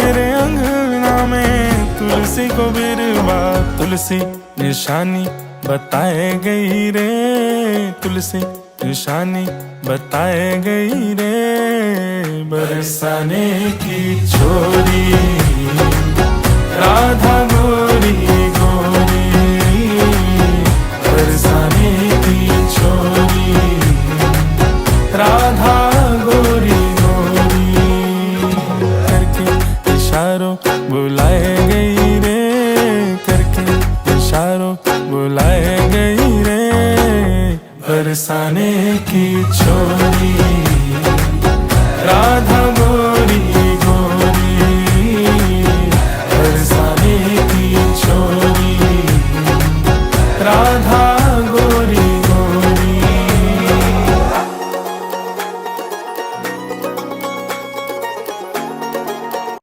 मेरे अंगना में तुलसी को बिरवा, तुलसी निशानी बताए गई रे, तुलसी निशानी बताए गई रे। बरसाने की छोरी राधा गोरी गोरी, बरसाने की छोरी राधा गोरी गोरी, करके इशारों बुलाए गई रे, करके इशारों बुलाए गई रे। बरसाने की छोरी राधा